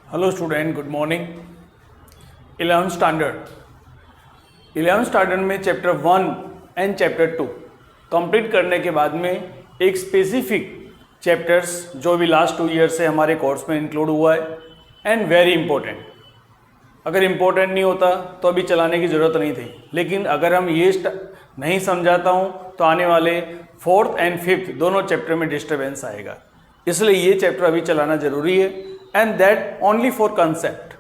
Hello student, good morning. 11th standard में chapter 1 and chapter 2 complete करने के बाद में एक स्पेसिफिक चैप्टर्स जो भी लास्ट 2 ईयर से हमारे कोर्स में इंक्लूड हुआ है एंड वेरी इंपॉर्टेंट। अगर इम्पोर्टेंट नहीं होता तो अभी चलाने की ज़रूरत नहीं थी, लेकिन अगर हम ये नहीं समझाता हूँ तो आने वाले 4th एंड 5th दोनों चैप्टर में डिस्टर्बेंस आएगा, इसलिए ये चैप्टर अभी चलाना ज़रूरी है and that only for concept.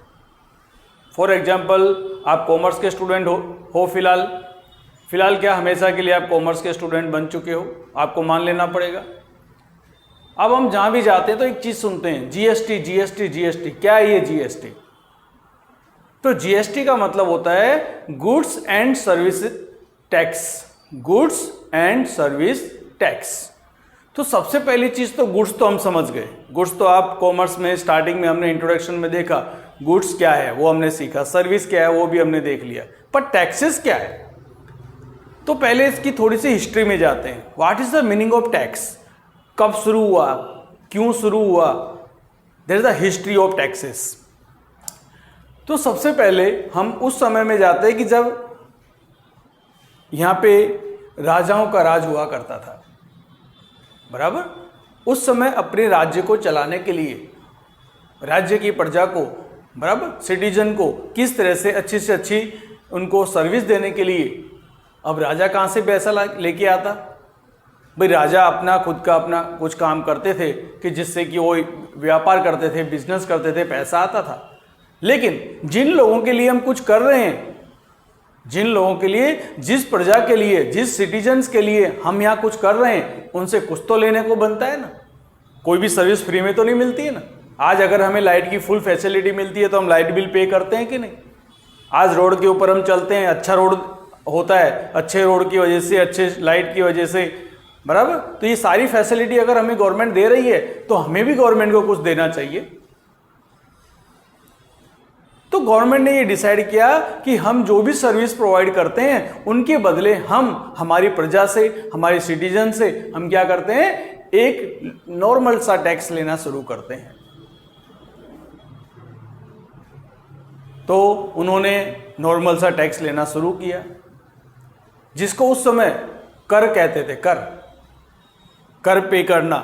For example, आप कॉमर्स के स्टूडेंट हो फिलहाल क्या हमेशा के लिए आप कॉमर्स के स्टूडेंट बन चुके हो, आपको मान लेना पड़ेगा। अब हम जहाँ भी जाते हैं तो एक चीज़ सुनते हैं, जीएसटी जीएसटी जीएसटी। क्या है ये जीएसटी? तो जीएसटी का मतलब होता है goods and service tax, goods and service tax. तो सबसे पहली चीज तो गुड्स तो हम समझ गए। गुड्स तो आप कॉमर्स में स्टार्टिंग में हमने इंट्रोडक्शन में देखा, गुड्स क्या है वो हमने सीखा, सर्विस क्या है वो भी हमने देख लिया, पर टैक्सेस क्या है? तो पहले इसकी थोड़ी सी हिस्ट्री में जाते हैं। What is the meaning of tax? कब शुरू हुआ, क्यों शुरू हुआ? There is the history of taxes. तो सबसे पहले हम उस समय में जाते हैं कि जब यहां पे राजाओं का राज हुआ करता था, बराबर। उस समय अपने राज्य को चलाने के लिए, राज्य की प्रजा को, बराबर, सिटीजन को किस तरह से अच्छी उनको सर्विस देने के लिए अब राजा कहाँ से पैसा लेके आता? भाई राजा अपना खुद का अपना कुछ काम करते थे कि जिससे कि वो व्यापार करते थे, बिजनेस करते थे, पैसा आता था। लेकिन जिन लोगों के लिए हम कुछ कर रहे हैं, जिन लोगों के लिए, जिस प्रजा के लिए, जिस सिटीजन्स के लिए हम यहाँ कुछ कर रहे हैं, उनसे कुछ तो लेने को बनता है ना। कोई भी सर्विस फ्री में तो नहीं मिलती है ना। आज अगर हमें लाइट की फुल फैसिलिटी मिलती है तो हम लाइट बिल पे करते हैं कि नहीं? आज रोड के ऊपर हम चलते हैं, अच्छा रोड होता है, अच्छे रोड की वजह से, अच्छे लाइट की वजह से, बराबर। तो ये सारी फैसिलिटी अगर हमें गवर्नमेंट दे रही है तो हमें भी गवर्नमेंट को कुछ देना चाहिए। तो गवर्नमेंट ने ये डिसाइड किया कि हम जो भी सर्विस प्रोवाइड करते हैं उनके बदले हम हमारी प्रजा से, हमारे सिटीजन से हम क्या करते हैं, एक नॉर्मल सा टैक्स लेना शुरू करते हैं। तो उन्होंने नॉर्मल सा टैक्स लेना शुरू किया, जिसको उस समय कर कहते थे, कर पे करना।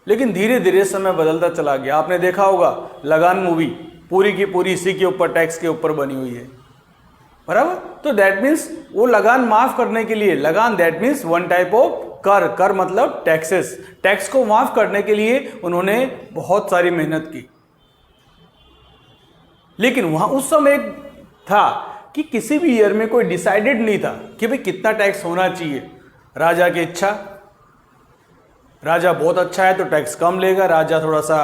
लेकिन धीरे धीरे समय बदलता चला गया। आपने देखा होगा लगान मूवी पूरी की पूरी इसी के ऊपर, टैक्स के ऊपर बनी हुई है, बराबर। तो दैट मीन्स वो लगान माफ करने के लिए, लगान that means one type of कर मतलब टैक्सेस, टैक्स को माफ करने के लिए उन्होंने बहुत सारी मेहनत की। लेकिन वहां उस समय एक था कि किसी भी ईयर में कोई डिसाइडेड नहीं था कि भाई कितना टैक्स होना चाहिए। राजा की इच्छा, राजा बहुत अच्छा है तो टैक्स कम लेगा, राजा थोड़ा सा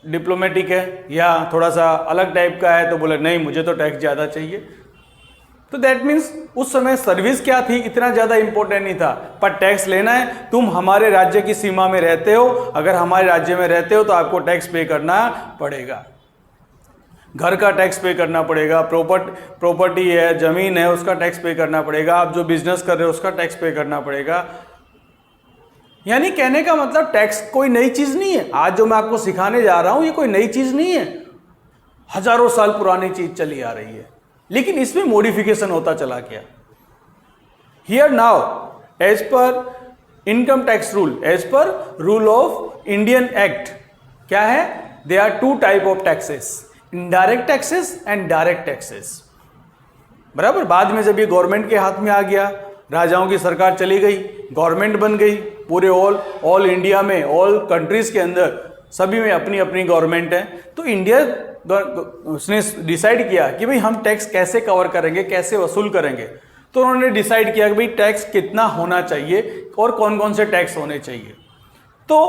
डिप्लोमेटिक है या थोड़ा सा अलग टाइप का है तो बोले नहीं मुझे तो टैक्स ज़्यादा चाहिए। तो दैट मीन्स उस समय सर्विस क्या थी, इतना ज़्यादा इंपॉर्टेंट नहीं था, पर टैक्स लेना है। तुम हमारे राज्य की सीमा में रहते हो, अगर हमारे राज्य में रहते हो तो आपको टैक्स पे करना पड़ेगा। घर का टैक्स पे करना पड़ेगा, प्रॉपर्टी है, जमीन है, उसका टैक्स पे करना पड़ेगा, आप जो बिजनेस कर रहे हो उसका टैक्स पे करना पड़ेगा। यानी कहने का मतलब टैक्स कोई नई चीज नहीं है। आज जो मैं आपको सिखाने जा रहा हूं ये कोई नई चीज नहीं है, हजारों साल पुरानी चीज चली आ रही है, लेकिन इसमें मॉडिफिकेशन होता चला गया। Here now as per income tax rule, as per rule of Indian act, क्या है? They are 2 type of taxes, indirect taxes and direct taxes, बराबर। बाद में जब ये गवर्नमेंट के हाथ में आ गया, राजाओं की सरकार चली गई, गवर्नमेंट बन गई, पूरे ऑल इंडिया में, ऑल कंट्रीज के अंदर सभी में अपनी अपनी गवर्नमेंट है। तो इंडिया उसने डिसाइड किया कि भाई हम टैक्स कैसे कवर करेंगे, कैसे वसूल करेंगे। तो उन्होंने डिसाइड किया कि भाई टैक्स कितना होना चाहिए और कौन कौन से टैक्स होने चाहिए। तो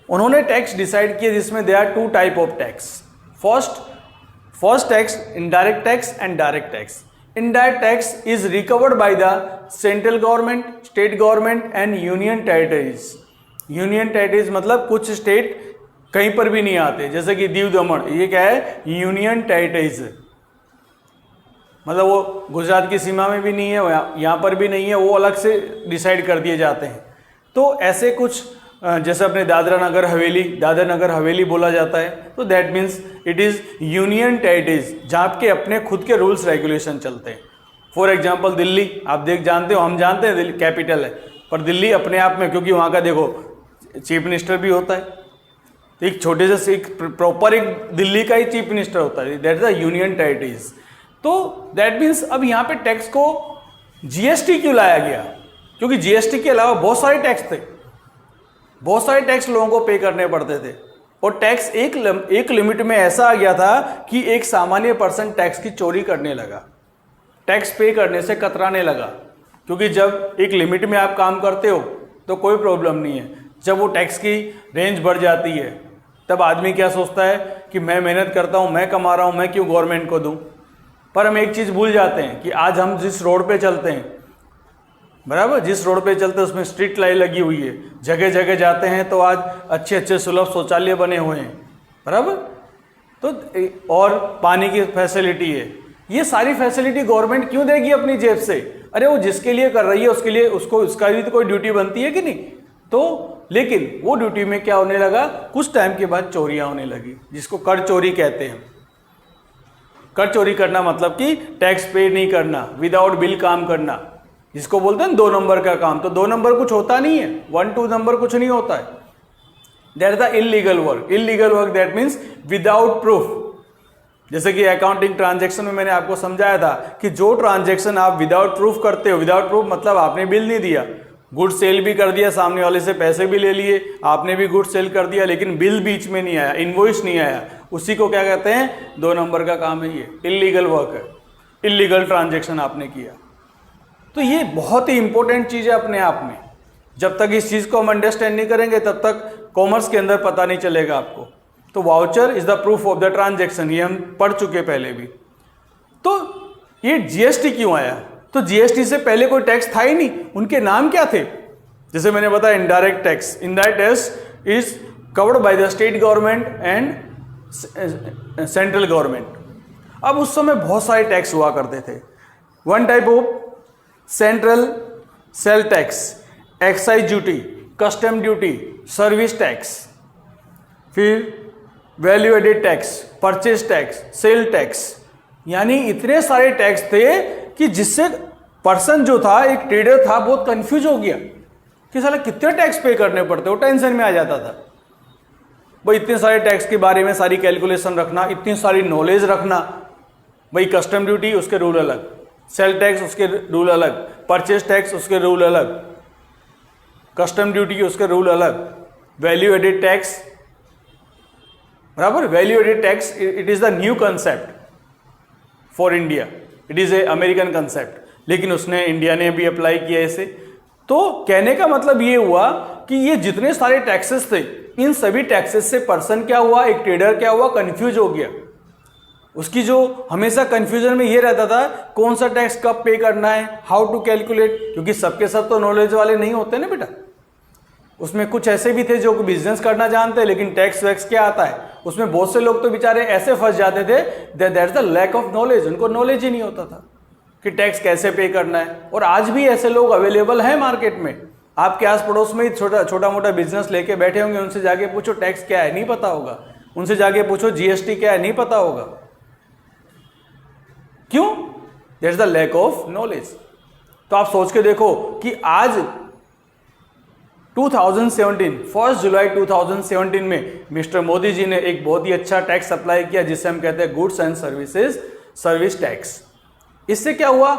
उन्होंने टैक्स डिसाइड किया जिसमें they are 2 type of tax. First tax indirect tax and direct tax. Indirect tax is recovered by the central government, state government and union territories. Union territories मतलब कुछ स्टेट कहीं पर भी नहीं आते, जैसे कि दीव दमन, ये क्या है? यूनियन टेरिटरीज, मतलब वो गुजरात की सीमा में भी नहीं है, यहाँ पर भी नहीं है, वो अलग से डिसाइड कर दिए जाते हैं। तो ऐसे कुछ जैसे अपने दादरा नगर हवेली बोला जाता है, तो that means it is union territories जहाँ आपके अपने खुद के रूल्स रेगुलेशन चलते हैं। फॉर एग्जाम्पल दिल्ली, आप जानते हो, हम जानते हैं दिल्ली कैपिटल है, पर दिल्ली अपने आप में, क्योंकि वहाँ का देखो चीफ मिनिस्टर भी होता है, तो एक छोटे से एक प्रॉपर एक दिल्ली का ही चीफ मिनिस्टर होता है, that is the union territories. तो दैट मीन्स अब यहाँ पे टैक्स को जीएसटी क्यों लाया गया? क्योंकि जीएसटी के अलावा बहुत सारे टैक्स थे, बहुत सारे टैक्स लोगों को पे करने पड़ते थे, और टैक्स एक लिमिट में ऐसा आ गया था कि एक सामान्य पर्सन टैक्स की चोरी करने लगा, टैक्स पे करने से कतराने लगा। क्योंकि जब एक लिमिट में आप काम करते हो तो कोई प्रॉब्लम नहीं है, जब वो टैक्स की रेंज बढ़ जाती है तब आदमी क्या सोचता है कि मैं मेहनत करता हूँ, मैं कमा रहा हूँ, मैं क्यों गवर्नमेंट को दूँ। पर हम एक चीज़ भूल जाते हैं कि आज हम जिस रोड पे चलते हैं, बराबर, जिस रोड पे चलते हैं उसमें स्ट्रीट लाइट लगी हुई है, जगह जगह जाते हैं तो आज अच्छे अच्छे सुलभ शौचालय बने हुए हैं, बराबर, तो और पानी की फैसिलिटी है। ये सारी फैसिलिटी गवर्नमेंट क्यों देगी अपनी जेब से? अरे वो जिसके लिए कर रही है उसके लिए उसको उसका भी तो कोई ड्यूटी बनती है कि नहीं? तो लेकिन वो ड्यूटी में क्या होने लगा, कुछ टाइम के बाद चोरियां होने लगी, जिसको कर चोरी कहते हैं। कर चोरी करना मतलब कि टैक्स पे नहीं करना, विदाउट बिल काम करना, जिसको बोलते हैं 2 नंबर का काम। तो 2 नंबर कुछ होता नहीं है, 1-2 नंबर कुछ नहीं होता है, that is the illegal work. Illegal work that means without proof. जैसे कि अकाउंटिंग ट्रांजैक्शन में मैंने आपको समझाया था कि जो ट्रांजैक्शन आप विदाउट प्रूफ करते हो, विदाउट प्रूफ मतलब आपने बिल नहीं दिया, गुड सेल भी कर दिया, सामने वाले से पैसे भी ले लिए, आपने भी गुड सेल कर दिया, लेकिन बिल बीच में नहीं आया, इनवॉइस नहीं आया, उसी को क्या कहते हैं? 2 नंबर का काम है, ये इलीगल वर्क है, इलीगल ट्रांजैक्शन आपने किया। तो ये बहुत ही इंपॉर्टेंट चीज़ है अपने आप में। जब तक इस चीज़ को हम अंडरस्टैंड नहीं करेंगे तब तक कॉमर्स के अंदर पता नहीं चलेगा आपको। तो voucher is the proof of the transaction, ये हम पढ़ चुके पहले भी। तो ये जीएसटी क्यों आया? तो जीएसटी से पहले कोई टैक्स था ही नहीं, उनके नाम क्या थे? जैसे मैंने बताया indirect tax. Indirect tax is covered by the state government and central government. अब उस समय बहुत सारे टैक्स हुआ करते थे। One type of central sale tax, excise duty, custom duty, service tax, फिर value added tax, purchase tax, sale tax. यानी इतने सारे टैक्स थे कि जिससे पर्सन जो था, एक ट्रेडर था, बहुत कंफ्यूज हो गया कि साला कितने टैक्स पे करने पड़ते, वो टेंशन में आ जाता था। भाई इतने सारे टैक्स के बारे में सारी कैलकुलेशन रखना, इतनी सारी नॉलेज रखना। भाई कस्टम ड्यूटी उसके रूल अलग, सेल टैक्स उसके रूल अलग, परचेज टैक्स उसके रूल अलग, कस्टम ड्यूटी उसके रूल अलग, वैल्यू एडेड टैक्स, बराबर। Value added tax it is the new concept for India, it is a American concept, लेकिन उसने इंडिया ने भी अप्लाई किया इसे। तो कहने का मतलब ये हुआ कि ये जितने सारे टैक्सेस थे, इन सभी टैक्सेस से पर्सन क्या हुआ, एक ट्रेडर क्या हुआ, कंफ्यूज हो गया। उसकी जो हमेशा कंफ्यूजन में ये रहता था कौन सा टैक्स कब पे करना है, हाउ टू कैलकुलेट, क्योंकि सबके सब तो नॉलेज वाले नहीं होते ना बेटा। उसमें कुछ ऐसे भी थे जो बिजनेस करना जानते हैं, लेकिन टैक्स वैक्स क्या आता है, उसमें बहुत से लोग तो बेचारे ऐसे फंस जाते थे, that is the lack of knowledge. उनको नॉलेज ही नहीं होता था कि टैक्स कैसे पे करना है। और आज भी ऐसे लोग अवेलेबल हैं मार्केट में, आपके आस पड़ोस में ही छोटा मोटा बिजनेस लेके बैठे होंगे, उनसे जाके पूछो टैक्स क्या है, नहीं पता होगा। उनसे जाके पूछो जीएसटी क्या है, नहीं पता होगा। क्यों? That's the lack of knowledge. तो आप सोच के देखो कि आज 2017 1 जुलाई 2017 में मिस्टर मोदी जी ने एक बहुत ही अच्छा टैक्स अप्लाई किया, जिसे हम कहते हैं goods and services service tax. इससे क्या हुआ,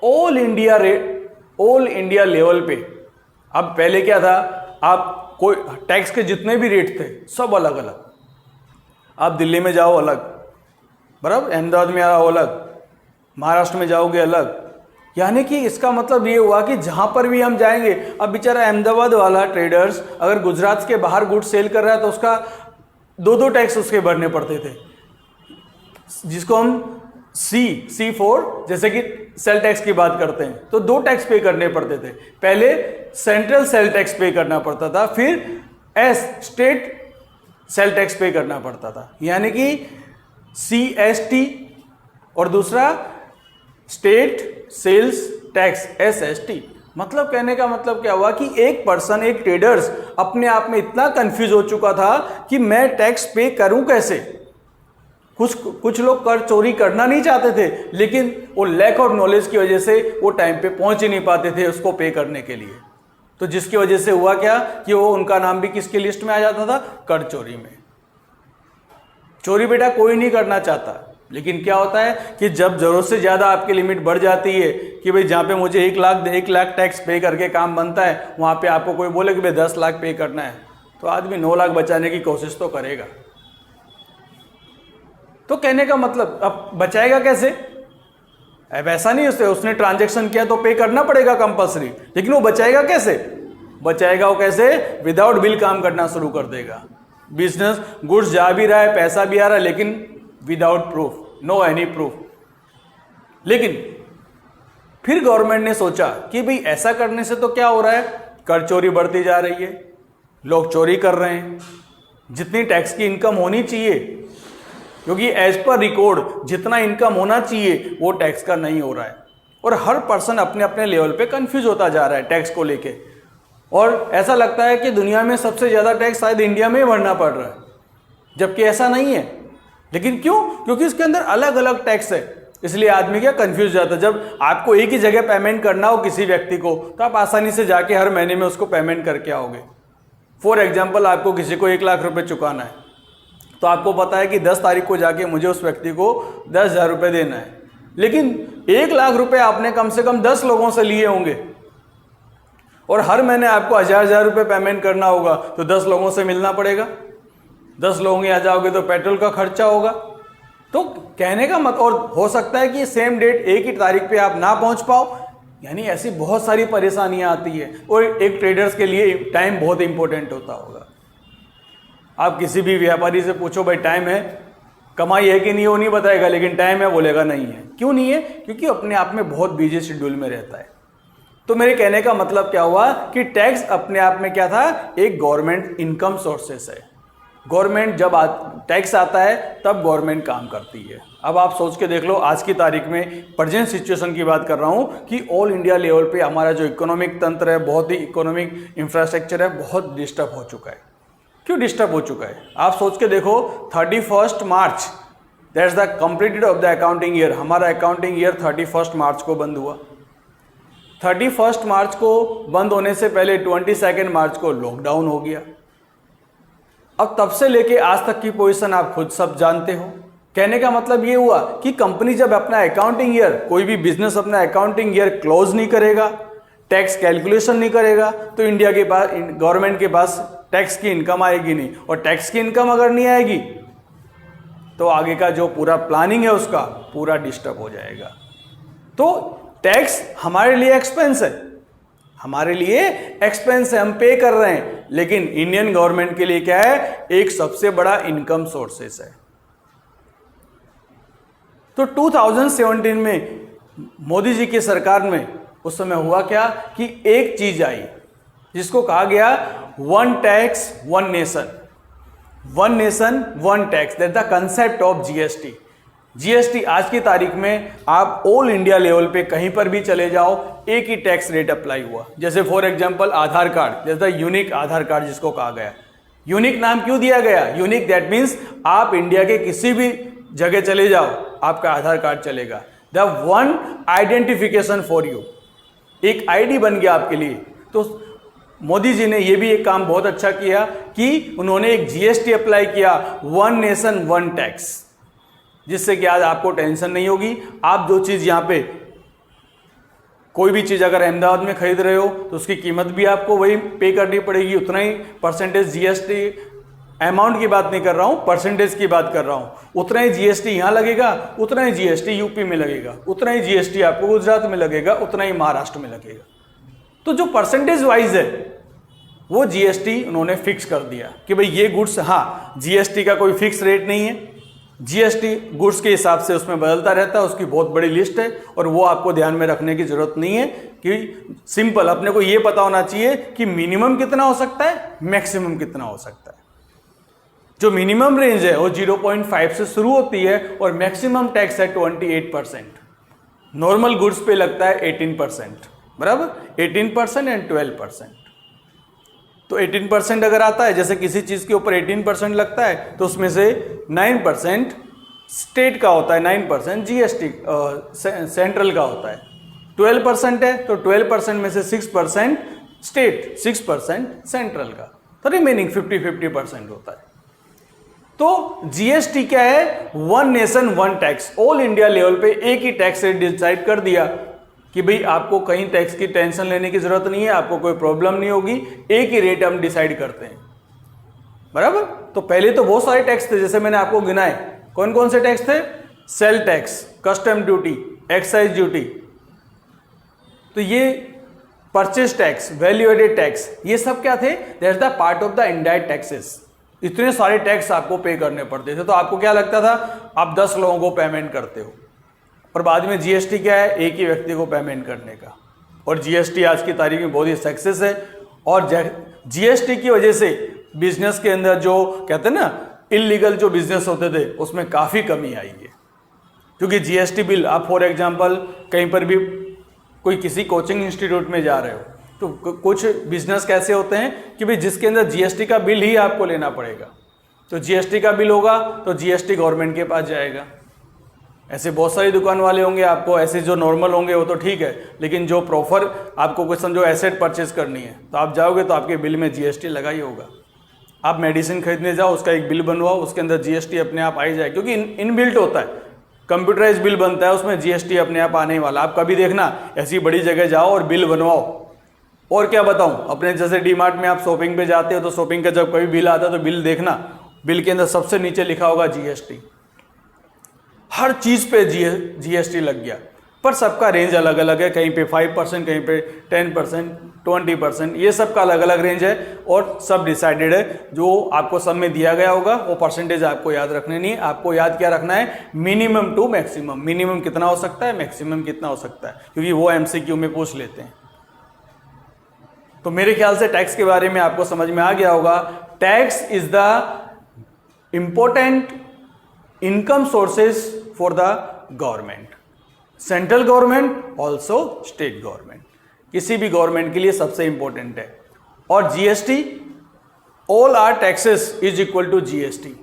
ऑल इंडिया लेवल पे। अब पहले क्या था, आप कोई टैक्स के जितने भी रेट थे सब अलग अलग। आप दिल्ली में जाओ अलग, बराबर, अहमदाबाद में आओ अलग, महाराष्ट्र में जाओगे अलग। यानी कि इसका मतलब ये हुआ कि जहां पर भी हम जाएंगे, अब बेचारा अहमदाबाद वाला ट्रेडर्स अगर गुजरात के बाहर गुड सेल कर रहा है तो उसका 2 टैक्स उसके भरने पड़ते थे, जिसको हम C4 जैसे कि सेल टैक्स की बात करते हैं, तो 2 टैक्स पे करने पड़ते थे। पहले सेंट्रल सेल टैक्स पे करना पड़ता था, फिर स्टेट सेल टैक्स पे करना पड़ता था। यानी कि CST और दूसरा स्टेट सेल्स टैक्स SST। मतलब कहने का मतलब क्या हुआ कि एक पर्सन, एक ट्रेडर्स अपने आप में इतना कंफ्यूज हो चुका था कि मैं टैक्स पे करूं कैसे। कुछ लोग कर चोरी करना नहीं चाहते थे, लेकिन वो लैक ऑफ नॉलेज की वजह से वो टाइम पे पहुंच ही नहीं पाते थे उसको पे करने के लिए। तो जिसकी वजह से हुआ क्या कि वो उनका नाम भी किसके लिस्ट में आ जाता था, कर चोरी में। चोरी बेटा कोई नहीं करना चाहता, लेकिन क्या होता है कि जब जरूरत से ज्यादा आपकी लिमिट बढ़ जाती है कि भाई जहां पे मुझे 1 लाख टैक्स पे करके काम बनता है, वहां पे आपको कोई बोले कि भाई 10 लाख पे करना है, तो आदमी 9 लाख बचाने की कोशिश तो करेगा। तो कहने का मतलब अब बचाएगा कैसे? अब ऐसा नहीं उसने ट्रांजैक्शन किया तो पे करना पड़ेगा कंपल्सरी, लेकिन वो बचाएगा कैसे? बचाएगा वो कैसे? विदाउट बिल काम करना शुरू कर देगा। बिजनेस गुड्स जा भी रहा है, पैसा भी आ रहा है, लेकिन without proof, no any proof. लेकिन फिर गवर्नमेंट ने सोचा कि भाई ऐसा करने से तो क्या हो रहा है, कर चोरी बढ़ती जा रही है, लोग चोरी कर रहे हैं, जितनी टैक्स की इनकम होनी चाहिए, क्योंकि एज पर रिकॉर्ड जितना इनकम होना चाहिए वो टैक्स का नहीं हो रहा है, और हर पर्सन अपने अपने लेवल पे कंफ्यूज होता जा रहा है टैक्स को लेके। और ऐसा लगता है कि दुनिया में सबसे ज़्यादा टैक्स शायद इंडिया में ही भरना पड़ रहा है, जबकि ऐसा नहीं है। लेकिन क्यों? क्योंकि इसके अंदर अलग अलग टैक्स है, इसलिए आदमी क्या कंफ्यूज जाता है। जब आपको एक ही जगह पेमेंट करना हो किसी व्यक्ति को, तो आप आसानी से जाके हर महीने में उसको पेमेंट करके आओगे। फॉर एग्जाम्पल, आपको किसी को 1 लाख रुपए चुकाना है, तो आपको पता है कि 10 तारीख को जाके मुझे उस व्यक्ति को 10,000 रुपये देना है, लेकिन 1 लाख रुपए आपने कम से कम 10 लोगों से लिए होंगे, और हर महीने आपको 1,000 रुपये पेमेंट करना होगा, तो 10 लोगों से मिलना पड़ेगा। 10 लोगों के आ जाओगे तो पेट्रोल का खर्चा होगा। तो कहने का मत, और हो सकता है कि सेम डेट एक ही तारीख पे आप ना पहुंच पाओ, यानी ऐसी बहुत सारी परेशानियां आती है। और एक ट्रेडर्स के लिए टाइम बहुत इंपॉर्टेंट होता होगा। आप किसी भी व्यापारी से पूछो भाई टाइम है, कमाई है कि नहीं, वो नहीं बताएगा, लेकिन टाइम है बोलेगा नहीं है। क्यों नहीं है? क्योंकि अपने आप में बहुत बिजी शेड्यूल में रहता है। तो मेरे कहने का मतलब क्या हुआ कि टैक्स अपने आप में क्या था, एक गवर्नमेंट इनकम सोर्सेस है। गवर्नमेंट जब टैक्स आता है तब गवर्नमेंट काम करती है। अब आप सोच के देख लो, आज की तारीख में प्रेजेंट सिचुएशन की बात कर रहा हूं कि ऑल इंडिया लेवल पे हमारा जो इकोनॉमिक तंत्र है, बहुत ही इकोनॉमिक इंफ्रास्ट्रक्चर है, बहुत डिस्टर्ब हो चुका है। क्यों डिस्टर्ब हो चुका है? आप सोच के देखो, 31 March that's the completed of the accounting year. हमारा अकाउंटिंग ईयर 31 मार्च को बंद हुआ। 31 मार्च को बंद होने से पहले 22 मार्च को लॉकडाउन हो गया। अब तब से लेके आज तक की पोजीशन आप खुद सब जानते हो। कहने का मतलब ये हुआ कि कंपनी जब अपना अकाउंटिंग ईयर, कोई भी बिजनेस अपना अकाउंटिंग ईयर क्लोज नहीं करेगा, टैक्स कैलकुलेशन नहीं करेगा, तो इंडिया के पास, गवर्नमेंट के पास टैक्स की इनकम आएगी नहीं। और टैक्स की इनकम अगर नहीं आएगी तो आगे का जो पूरा प्लानिंग है उसका पूरा डिस्टर्ब हो जाएगा। तो टैक्स हमारे लिए एक्सपेंस है, हमारे लिए एक्सपेंस है, हम पे कर रहे हैं, लेकिन इंडियन गवर्नमेंट के लिए क्या है, एक सबसे बड़ा इनकम सोर्सेस है। तो 2017 में मोदी जी की सरकार में उस समय हुआ क्या कि एक चीज आई जिसको कहा गया one tax one nation. One nation one tax, that the concept of GST. GST आज की तारीख में आप ऑल इंडिया लेवल पे कहीं पर भी चले जाओ, एक ही टैक्स रेट अप्लाई हुआ। जैसे फॉर एग्जांपल आधार कार्ड, जैसे यूनिक आधार कार्ड जिसको कहा गया। यूनिक नाम क्यों दिया गया? यूनिक दैट मीन्स आप इंडिया के किसी भी जगह चले जाओ, आपका आधार कार्ड चलेगा। The one identification for you, एक आईडी बन गया आपके लिए। तो मोदी जी ने ये भी एक काम बहुत अच्छा किया कि उन्होंने एक जीएसटी अप्लाई किया, वन नेशन वन टैक्स, जिससे कि आज आपको टेंशन नहीं होगी। आप जो चीज यहां पे, कोई भी चीज अगर अहमदाबाद में खरीद रहे हो तो उसकी कीमत भी आपको वही पे करनी पड़ेगी, उतना ही परसेंटेज जीएसटी। अमाउंट की बात नहीं कर रहा हूं, परसेंटेज की बात कर रहा हूं। उतना ही जीएसटी यहां लगेगा, उतना ही जीएसटी यूपी में लगेगा, उतना ही जीएसटी आपको गुजरात में लगेगा, उतना ही महाराष्ट्र में लगेगा। तो जो परसेंटेज वाइज है वो जीएसटी उन्होंने फिक्स कर दिया कि भाई ये गुड्स, हाँ जीएसटी का कोई फिक्स रेट नहीं है, जीएसटी गुड्स के हिसाब से उसमें बदलता रहता है, उसकी बहुत बड़ी लिस्ट है। और वो आपको ध्यान में रखने की जरूरत नहीं है कि सिंपल अपने को ये पता होना चाहिए कि मिनिमम कितना हो सकता है, मैक्सिमम कितना हो सकता है। जो मिनिमम रेंज है वो 0.5 से शुरू होती है और मैक्सिमम टैक्स है 28%। नॉर्मल गुड्स पे लगता है 18%, बराबर 18% एंड 12%। तो 18% अगर आता है, जैसे किसी चीज के ऊपर 18% लगता है तो उसमें से 9% स्टेट का होता है, 9% जीएसटी सेंट्रल का होता है। 12% है तो 12% में से 6% स्टेट, 6% सेंट्रल का, तो रिमेनिंग 50-50% होता है। तो जीएसटी क्या है? One nation one tax. All India level पे एक ही टैक्स रेट डिसाइड कर दिया कि भाई आपको कहीं टैक्स की टेंशन लेने की जरूरत नहीं है, आपको कोई प्रॉब्लम नहीं होगी, एक ही रेट हम डिसाइड करते हैं, बराबर। तो पहले तो बहुत सारे टैक्स थे, जैसे मैंने आपको गिनाए। कौन कौन से टैक्स थे? Sale tax, custom duty, excise duty, तो ये purchase tax, value added tax, ये सब क्या थे? That's the part of the indirect taxes. इतने सारे टैक्स आपको पे करने पड़ते थे, तो आपको क्या लगता था? आप 10 लोगों को पेमेंट करते हो, और बाद में जीएसटी क्या है? एक ही व्यक्ति को पेमेंट करने का। और जीएसटी आज की तारीख में बहुत ही सक्सेस है, और जीएसटी की वजह से बिजनेस के अंदर जो कहते हैं ना इलीगल जो बिजनेस होते थे उसमें काफ़ी कमी आई है। क्योंकि जीएसटी बिल, आप फॉर एग्जांपल कहीं पर भी कोई किसी कोचिंग इंस्टीट्यूट में जा रहे हो तो कुछ बिजनेस कैसे होते हैं कि भाई जिसके अंदर जीएसटी का बिल ही आपको लेना पड़ेगा। तो जीएसटी का बिल होगा तो जीएसटी गवर्नमेंट के पास जाएगा। ऐसे बहुत सारी दुकान वाले होंगे, आपको ऐसे जो नॉर्मल होंगे वो तो ठीक है, लेकिन जो प्रॉपर आपको कुछ समझो एसेट परचेज करनी है तो आप जाओगे तो आपके बिल में जीएसटी लगा ही होगा। आप मेडिसिन खरीदने जाओ, उसका एक बिल बनवाओ, उसके अंदर जीएसटी अपने आप आ ही जाए, क्योंकि इनबिल्ट होता है। कंप्यूटराइज बिल बनता है, उसमें जीएसटी अपने आप आने वाला। आप कभी देखना ऐसी बड़ी जगह जाओ और बिल बनवाओ। और क्या बताऊं, अपने जैसे डीमार्ट में आप शॉपिंग पे जाते हो तो शॉपिंग का जब कभी बिल आता है तो बिल देखना, बिल के अंदर सबसे नीचे लिखा होगा जीएसटी। हर चीज पे जीएसटी लग गया, पर सबका रेंज अलग अलग है। कहीं पे 5%, कहीं पे 10%, 20%, ये सब का अलग अलग रेंज है और सब डिसाइडेड है। जो आपको सब में दिया गया होगा वो परसेंटेज आपको याद रखने नहीं है। आपको याद क्या रखना है? Minimum to maximum. मिनिमम कितना हो सकता है, मैक्सिमम कितना हो सकता है, क्योंकि वो एमसीक्यू में पूछ लेते हैं। तो मेरे ख्याल से टैक्स के बारे में आपको समझ में आ गया होगा। Tax is the important income sources for the government, central government also state government, किसी भी गवर्नमेंट के लिए सबसे इंपॉर्टेंट है। और GST, all are taxes is equal to GST.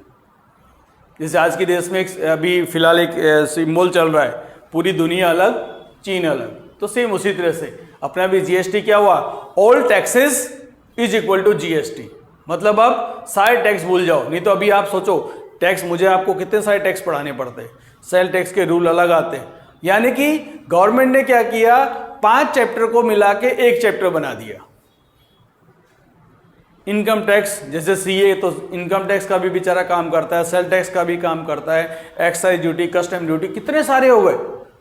जैसे आज के देश में अभी फिलहाल एक सिंबल चल रहा है, पूरी दुनिया अलग चीन अलग, तो सेम उसी तरह से अपना भी जीएसटी क्या हुआ? All taxes is equal to GST. मतलब अब सारे टैक्स भूल जाओ। नहीं तो अभी आप सोचो टैक्स, मुझे आपको कितने सारे टैक्स पढ़ाने पड़ते हैं, सेल टैक्स के रूल अलग आते हैं। यानी कि गवर्नमेंट ने क्या किया? 5 चैप्टर को मिला के एक चैप्टर बना दिया। इनकम टैक्स, जैसे सीए तो इनकम टैक्स का भी बेचारा काम करता है, सेल टैक्स का भी काम करता है, एक्साइज ड्यूटी, कस्टम ड्यूटी, कितने सारे हो गए।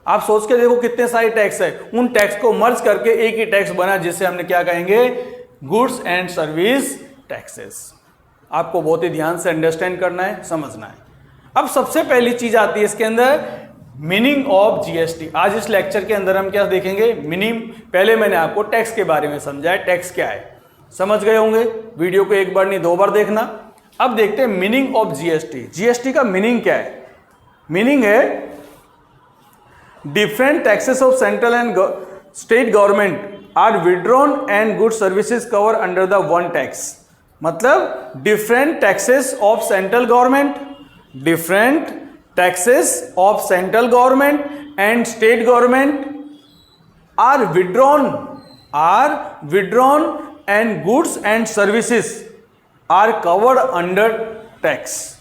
आप सोच के देखो कितने सारे टैक्स है। उन टैक्स को मर्ज करके एक ही टैक्स बना, जिससे हमने क्या कहेंगे? Goods and service taxes. आपको बहुत ही ध्यान से अंडरस्टैंड करना है, समझना है। अब सबसे पहली चीज आती है इसके अंदर, मीनिंग ऑफ जीएसटी। आज इस लेक्चर के अंदर हम क्या देखेंगे? मीनिंग। पहले मैंने आपको टैक्स के बारे में समझाया, टैक्स क्या है, समझ गए होंगे। वीडियो को एक बार नहीं 2 बार देखना। अब देखते हैं मीनिंग ऑफ जीएसटी। जीएसटी का मीनिंग क्या है? मीनिंग है different taxes of central and state government are withdrawn and good services cover under the one tax. मतलब different taxes of central government, different taxes of central government and state government are withdrawn and goods and services are covered under tax,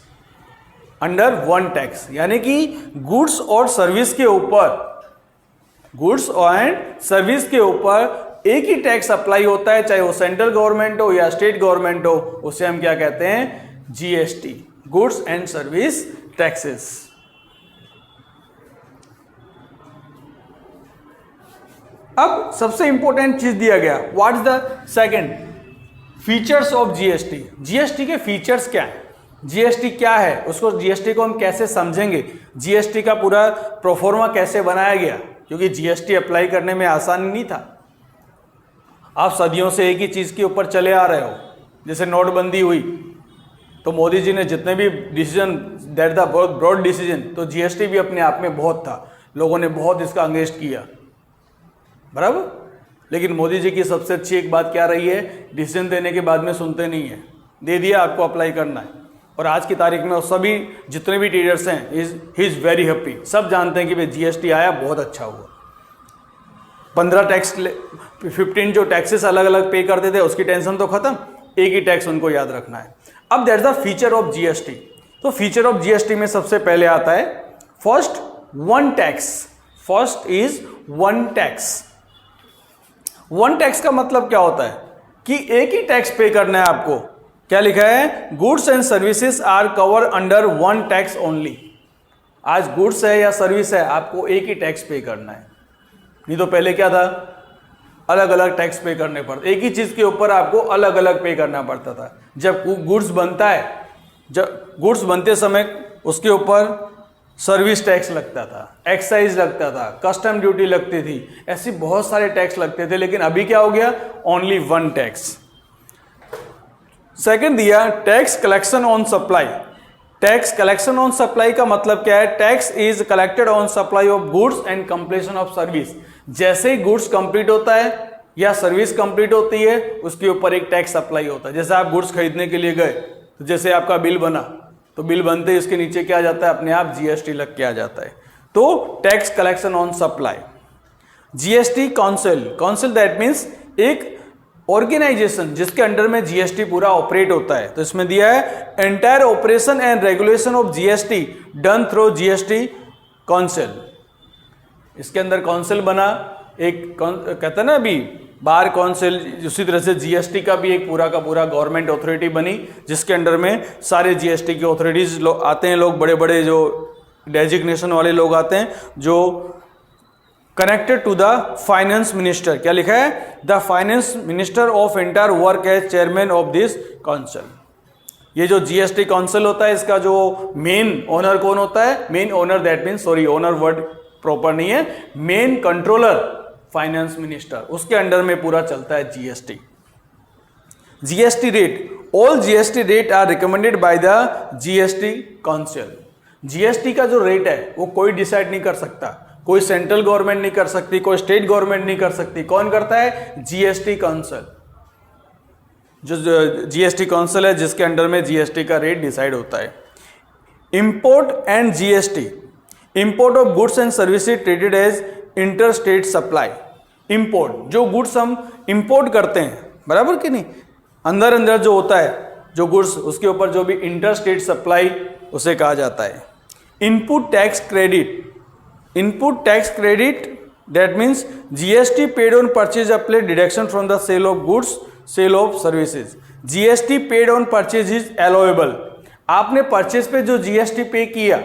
under one tax। यानी कि goods और service के ऊपर, goods and service के ऊपर एक ही tax apply होता है, चाहे वो सेंट्रल गवर्नमेंट हो या स्टेट गवर्नमेंट हो। उसे हम क्या कहते हैं? GST, goods and service taxes. अब सबसे इंपॉर्टेंट चीज दिया गया, what is the second features of GST. GST के फीचर्स क्या है? जीएसटी क्या है, उसको जीएसटी को हम कैसे समझेंगे, जीएसटी का पूरा प्रोफॉर्मा कैसे बनाया गया, क्योंकि जीएसटी अप्लाई करने में आसान नहीं था। आप सदियों से एक ही चीज के ऊपर चले आ रहे हो। जैसे नोटबंदी हुई तो मोदी जी ने जितने भी decision, that the broad decision, तो जीएसटी भी अपने आप में बहुत था, लोगों ने बहुत इसका अगेंस्ट किया, बराबर। लेकिन मोदी जी की सबसे अच्छी एक बात क्या रही है, डिसीजन देने के बाद में सुनते नहीं है, दे दिया आपको अप्लाई करना है। और आज की तारीख में सभी जितने भी ट्रेडर्स हैं ही इज़ वेरी हैप्पी, सब जानते हैं कि भाई जीएसटी आया बहुत अच्छा हुआ। 15 जो टैक्सेस अलग अलग पे करते थे उसकी टेंशन तो खत्म, एक ही टैक्स उनको याद रखना है। अब that's the feature of GST. तो फीचर ऑफ जीएसटी में सबसे पहले आता है first one tax. First is one tax. One tax का मतलब क्या होता है कि एक ही टैक्स पे करना है आपको। क्या लिखा है, goods and services are cover under one tax only. आज गुड्स है या सर्विस है, आपको एक ही टैक्स पे करना है। नहीं तो पहले क्या था, अलग अलग टैक्स पे करने पड़ते, एक ही चीज के ऊपर आपको अलग अलग पे करना पड़ता था। जब गुड्स बनता है, जब गुड्स बनते समय उसके ऊपर सर्विस टैक्स लगता था, एक्साइज लगता था, कस्टम ड्यूटी लगती थी, ऐसी बहुत सारे टैक्स लगते थे। लेकिन अभी क्या हो गया, ओनली वन टैक्स। सेकंड दिया tax collection on supply. Tax collection on supply का मतलब क्या है, tax is collected on supply of goods and completion of service. जैसे ही गुड्स कंप्लीट होता है या सर्विस कंप्लीट होती है, उसके ऊपर एक टैक्स अप्लाई होता है। जैसे आप गुड्स खरीदने के लिए गए, तो जैसे आपका बिल बना, तो बिल बनते ही इसके नीचे क्या आ जाता है, अपने आप जीएसटी लग के आ जाता है। तो tax collection on supply. GST council, council that means एक ऑर्गेनाइजेशन जिसके अंडर में जीएसटी पूरा ऑपरेट होता है। तो इसमें दिया है entire operation and regulation of GST done through GST council. इसके अंदर काउंसिल बना, एक कहते हैं ना अभी बार काउंसिल, उसी तरह से जीएसटी का भी एक पूरा का पूरा गवर्नमेंट अथॉरिटी बनी, जिसके अंडर में सारे जीएसटी के अथॉरिटीज आते हैं, लोग बड़े बड़े जो डेजिग्नेशन वाले लोग आते हैं, जो connected to the finance minister. क्या लिखा है, the finance minister of entire work as chairman of this council. ये जो जीएसटी काउंसिल होता है, इसका जो मेन ओनर कौन होता है, main owner that mean, sorry owner word proper नहीं है, मेन कंट्रोलर फाइनेंस मिनिस्टर, उसके अंडर में पूरा चलता है GST. GST rate, all GST rate are recommended by the GST council. GST का जो रेट है वो कोई डिसाइड नहीं कर सकता, कोई सेंट्रल गवर्नमेंट नहीं कर सकती, कोई स्टेट गवर्नमेंट नहीं कर सकती। कौन करता है, जीएसटी काउंसिल। जो जीएसटी काउंसिल है जिसके अंडर में जीएसटी का रेट डिसाइड होता है। Import and GST, import of goods and services traded as inter state supply. Import, जो गुड्स हम इंपोर्ट करते हैं, बराबर कि नहीं, अंदर अंदर जो होता है जो गुड्स, उसके ऊपर जो भी इंटर स्टेट सप्लाई उसे कहा जाता है। Input tax credit, input tax credit that means GST paid on purchase apply deduction from the sale of goods, sale of services. GST paid on purchase is allowable. आपने purchase पे जो GST पे किया,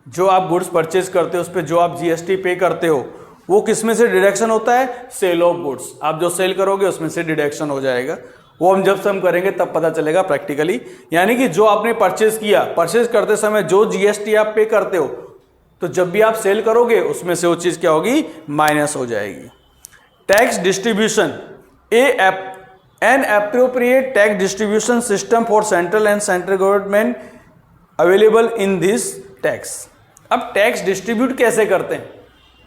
जो आप गुड्स परचेज करते हो उस पर जो आप जीएसटी पे करते हो, वो किस में से डिडक्शन होता है, सेल ऑफ गुड्स। आप जो सेल करोगे उसमें से डिडक्शन हो जाएगा। वो हम जब सम करेंगे तब पता चलेगा प्रैक्टिकली। यानी कि जो आपने परचेज किया, परचेज करते समय जो जीएसटी आप पे करते हो, तो जब भी आप सेल करोगे उसमें से वो चीज क्या होगी, माइनस हो जाएगी। Tax distribution, N appropriate tax distribution system for central and central government available in this tax. अब टैक्स डिस्ट्रीब्यूट कैसे करते हैं,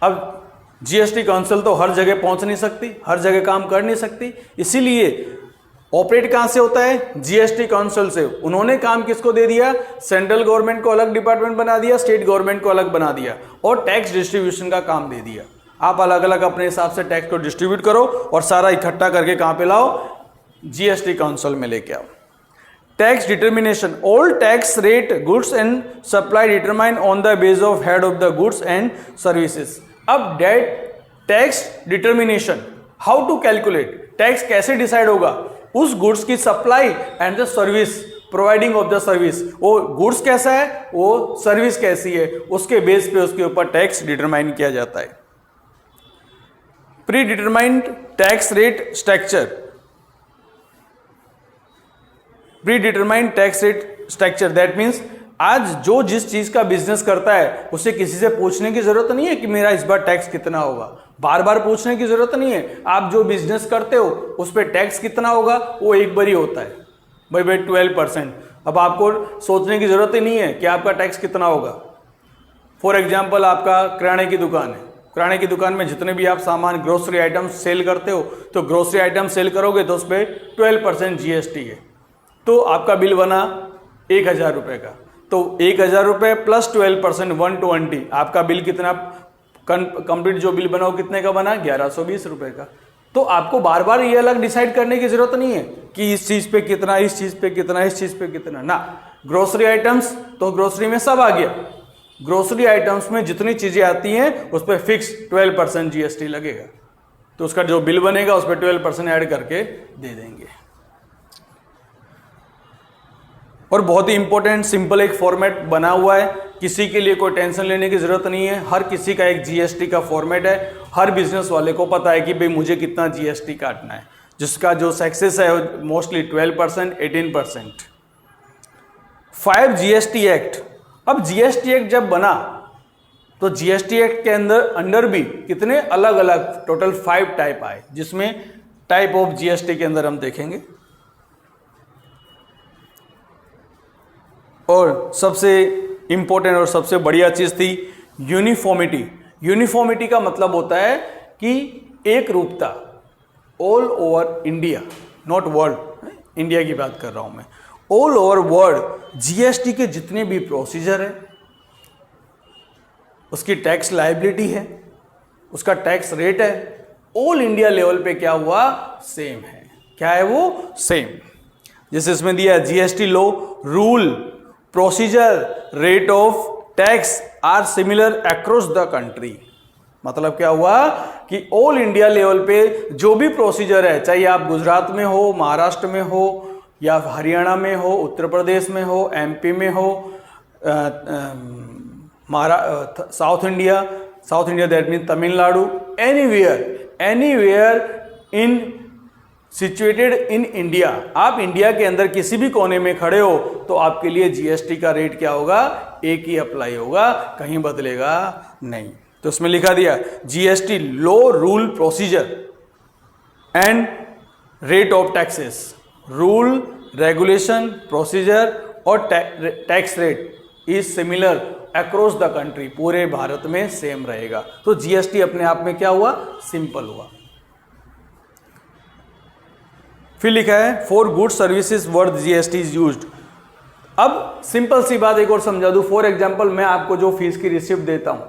अब जीएसटी काउंसिल तो हर जगह पहुंच नहीं सकती, हर जगह काम कर नहीं सकती, इसीलिए ऑपरेट कहां से होता है, जीएसटी काउंसिल से। उन्होंने काम किसको दे दिया, सेंट्रल गवर्नमेंट को अलग डिपार्टमेंट बना दिया, स्टेट गवर्नमेंट को अलग बना दिया, और टैक्स डिस्ट्रीब्यूशन का काम दे दिया। आप अलग अलग अपने हिसाब से टैक्स को डिस्ट्रीब्यूट करो और सारा इकट्ठा करके कहां पे लाओ, जीएसटी काउंसिल में लेके आओ। Tax determination, all tax rate goods and supply determine on the base of head of the goods and services. अब that tax determination, how to calculate, tax कैसे डिसाइड होगा, उस गुड्स की supply and the service, providing of the service, वो goods कैसा है, वो service कैसी है, उसके बेस पे उसके ऊपर टैक्स डिटरमाइन किया जाता है। Pre determined tax rate structure, pre determined tax rate structure that means आज जो जिस चीज का बिजनेस करता है उसे किसी से पूछने की जरूरत नहीं है कि मेरा इस बार टैक्स कितना होगा, बार बार पूछने की जरूरत नहीं है। आप जो बिजनेस करते हो उस पर टैक्स कितना होगा वो एक बार ही होता है, भाई 12%। अब आपको सोचने की जरूरत ही नहीं है कि आपका टैक्स कितना होगा। फॉर एग्जाम्पल आपका किराने की दुकान है, किराने की दुकान में जितने भी आप सामान ग्रोसरी आइटम सेल करते हो, तो ग्रोसरी आइटम सेल करोगे तो उस पर 12% जीएसटी है। तो आपका बिल बना 1,000 रुपये का, तो 1,000 रुपये प्लस 12% 120, आपका बिल कितना कंप्लीट जो बिल बना वो कितने का बना? 1,120 रुपये का। तो आपको बार बार ये अलग डिसाइड करने की जरूरत नहीं है कि इस चीज पे कितना, इस चीज पे कितना, इस चीज पे कितना ना। ग्रोसरी आइटम्स तो ग्रोसरी में सब आ गया। ग्रोसरी आइटम्स में जितनी चीजें आती हैं उस पर फिक्स 12% जीएसटी लगेगा, तो उसका जो बिल बनेगा उस पर 12% ऐड करके दे देंगे। और बहुत ही इंपॉर्टेंट सिंपल एक फॉर्मेट बना हुआ है, किसी के लिए कोई टेंशन लेने की जरूरत नहीं है। हर किसी का एक जीएसटी का फॉर्मेट है, हर बिजनेस वाले को पता है कि भाई मुझे कितना जीएसटी काटना है, जिसका जो सक्सेस है मोस्टली 12%, 18%। 5 GST act. अब जीएसटी एक्ट जब बना तो जीएसटी एक्ट के अंदर भी कितने अलग अलग टोटल 5 टाइप आए, जिसमें टाइप ऑफ जीएसटी के अंदर हम देखेंगे। और सबसे इंपॉर्टेंट और सबसे बढ़िया चीज थी यूनिफॉर्मिटी। यूनिफॉर्मिटी का मतलब होता है कि एक रूपता, all over India, not world, India की बात कर रहा हूं मैं। ऑल ओवर वर्ल्ड जीएसटी के जितने भी प्रोसीजर है, उसकी टैक्स लायबिलिटी है, उसका टैक्स रेट है, ऑल इंडिया लेवल पे क्या हुआ? सेम है। क्या है वो? सेम। जैसे इसमें दिया GST law, rule, procedure, rate of tax are similar across the country. मतलब क्या हुआ कि ऑल इंडिया लेवल पे जो भी प्रोसीजर है, चाहे आप गुजरात में हो, महाराष्ट्र में हो, या हरियाणा में हो, उत्तर प्रदेश में हो, एमपी में हो, south India that mean Tamil Nadu, anywhere in situated in India, आप इंडिया के अंदर किसी भी कोने में खड़े हो तो आपके लिए जीएसटी का रेट क्या होगा? एक ही अप्लाई होगा, कहीं बदलेगा नहीं। तो उसमें लिखा दिया GST law, rule, procedure and rate of taxes. Rule, regulation, procedure और tax rate is similar across the country, पूरे भारत में सेम रहेगा। तो जीएसटी अपने आप में क्या हुआ? सिंपल हुआ। फिर लिखा है for good services worth GST is used. अब सिंपल सी बात एक और समझा दूं। फॉर एग्जांपल, मैं आपको जो फीस की रिसिप्ट देता हूं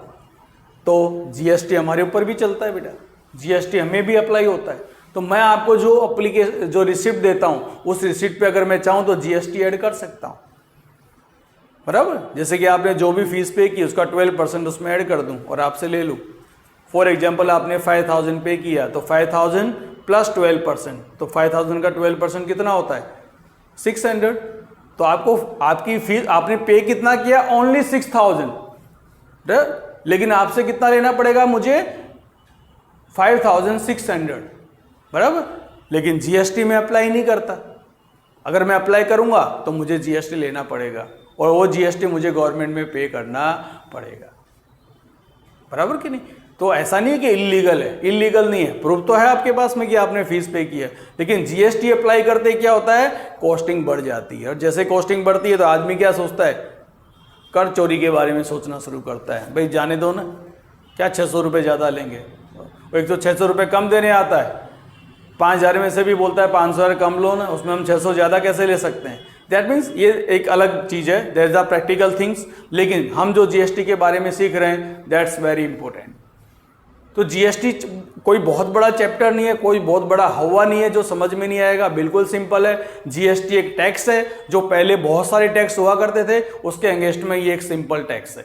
तो जीएसटी हमारे ऊपर भी चलता है बेटा, जीएसटी हमें भी अप्लाई होता है। तो मैं आपको जो रिसिप्ट देता हूं, उस रिसिप्ट पे अगर मैं चाहूं तो जीएसटी ऐड कर सकता हूं, बराबर। जैसे कि आपने जो भी फीस पे की उसका 12% उसमें ऐड कर दूं और आपसे ले लूं। फॉर एग्जांपल, आपने 5,000 पे किया तो 5,000 प्लस 12%, तो 5,000 का 12% कितना होता है? 600। तो आपकी फीस, आपने पे कितना किया? ओनली 6,000, लेकिन आपसे कितना लेना पड़ेगा मुझे? 5,600, बराबर। लेकिन जीएसटी में अप्लाई नहीं करता। अगर मैं अप्लाई करूंगा तो मुझे जीएसटी लेना पड़ेगा और वो जीएसटी मुझे गवर्नमेंट में पे करना पड़ेगा, बराबर कि नहीं? तो ऐसा नहीं कि इलीगल है, इलीगल नहीं है, प्रूफ तो है आपके पास में कि आपने फीस पे की है। लेकिन जीएसटी अप्लाई करते क्या होता है? कॉस्टिंग बढ़ जाती है, और जैसे कॉस्टिंग बढ़ती है तो आदमी क्या सोचता है? कर चोरी के बारे में सोचना शुरू करता है। भाई जाने दो ना, क्या 600 रुपये ज़्यादा लेंगे? एक तो 600 रुपये कम देने आता है, 5,000 में से भी बोलता है 500 कम लो ना, उसमें हम 600 ज़्यादा कैसे ले सकते हैं? दैट मीन्स ये एक अलग चीज़ है, there is the practical things. लेकिन हम जो जीएसटी के बारे में सीख रहे हैं, दैट्स वेरी इंपॉर्टेंट। तो जीएसटी कोई बहुत बड़ा चैप्टर नहीं है, कोई बहुत बड़ा हवा नहीं है जो समझ में नहीं आएगा, बिल्कुल सिंपल है। जीएसटी एक टैक्स है, जो पहले बहुत सारे टैक्स हुआ करते थे, उसके अगेंस्ट में ये एक सिंपल टैक्स है।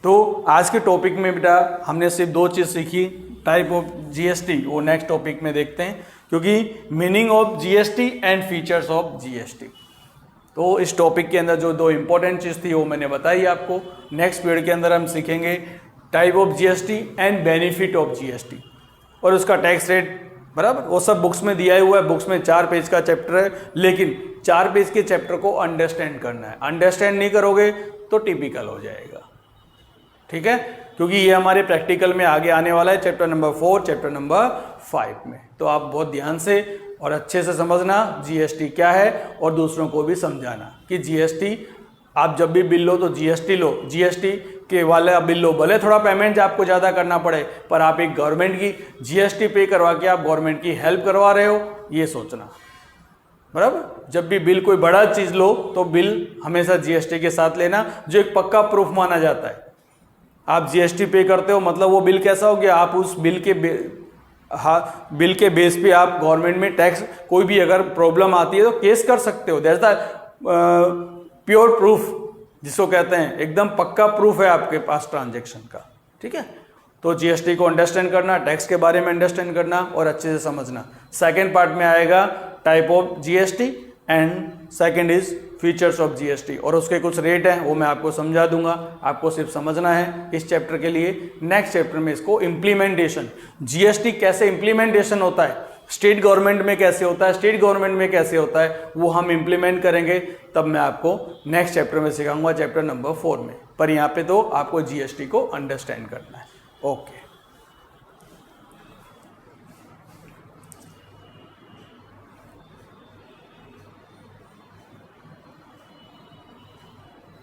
तो आज के टॉपिक में बेटा हमने सिर्फ 2 चीज़ सीखी, टाइप ऑफ जीएसटी, वो नेक्स्ट टॉपिक में देखते हैं, क्योंकि meaning of GST and features of GST. तो इस टॉपिक के अंदर जो 2 इंपॉर्टेंट चीज़ थी वो मैंने बताई आपको। नेक्स्ट पीरियड के अंदर हम सीखेंगे type of GST and benefit of GST और उसका टैक्स रेट, बराबर। वो सब बुक्स में दिया हुआ है। बुक्स में 4 पेज का चैप्टर है, लेकिन 4 पेज के चैप्टर को अंडरस्टैंड करना है। अंडरस्टैंड नहीं करोगे तो टिपिकल हो जाएगा, ठीक है, क्योंकि ये हमारे प्रैक्टिकल में आगे आने वाला है, चैप्टर नंबर 4, चैप्टर नंबर 5 में। तो आप बहुत ध्यान से और अच्छे से समझना जीएसटी क्या है और दूसरों को भी समझाना कि जीएसटी, आप जब भी बिल लो तो जीएसटी लो। जीएसटी के वाला बिल लो, भले थोड़ा पेमेंट आपको ज़्यादा करना पड़े, पर आप एक गवर्नमेंट की जीएसटी पे करवा के आप गवर्नमेंट की हेल्प करवा रहे हो, ये सोचना। बराबर, जब भी बिल कोई बड़ा चीज़ लो तो बिल हमेशा जीएसटी के साथ लेना, जो एक पक्का प्रूफ माना जाता है। आप जीएसटी पे करते हो मतलब वो बिल कैसा हो गया, आप उस बिल के बिल के बेस पे आप गवर्नमेंट में टैक्स, कोई भी अगर प्रॉब्लम आती है तो केस कर सकते हो। दैट्स द प्योर प्रूफ जिसको कहते हैं, एकदम पक्का प्रूफ है आपके पास ट्रांजैक्शन का। ठीक है, तो जीएसटी को अंडरस्टैंड करना, टैक्स के बारे में अंडरस्टैंड करना और अच्छे से समझना। सेकेंड पार्ट में आएगा type of GST and second is features of GST, और उसके कुछ रेट हैं वो मैं आपको समझा दूंगा, आपको सिर्फ समझना है इस चैप्टर के लिए। नेक्स्ट चैप्टर में इसको इम्प्लीमेंटेशन, जीएसटी कैसे इम्प्लीमेंटेशन होता है, स्टेट गवर्नमेंट में कैसे होता है, स्टेट गवर्नमेंट में कैसे होता है, वो हम इम्प्लीमेंट करेंगे, तब मैं आपको नेक्स्ट चैप्टर में सिखाऊंगा, चैप्टर नंबर 4 में। पर यहाँ पे तो आपको जीएसटी को अंडरस्टैंड करना है। ओके।